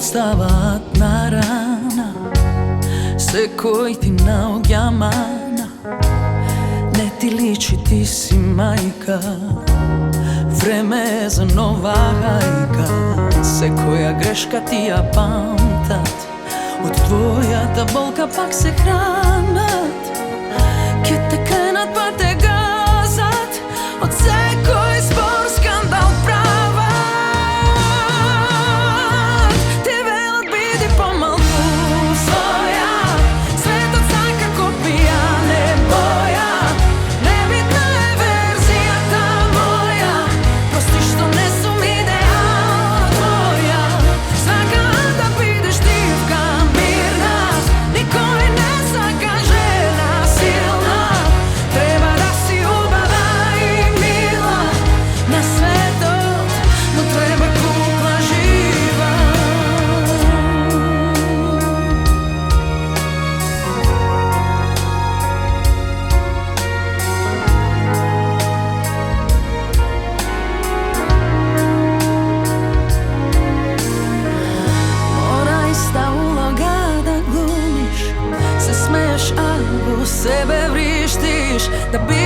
Ostavatna rana, sve koji ti na ogjamana. Ne ti liči, ti si majka, vreme je za nova hajka. Se koja greška ti ja pamtat, od tvoja ta bolka pak se hranat. Ke te krenat pa te gazat, od se koji spor skandal pravat. Te velat bidi pomal tu svoja, svet od znaka ko pijane boja. Nebitna je verzija ta moja, prosti što ne sum idealna tvoja. Svaka da bideš divka mirna, niko je ne zaka žena silna. Treba da si ljubava i mila, na svetot mu treba kukla živa. Mora ista uloga da glumiš, se smeješ, a u sebe vrištiš. Da bi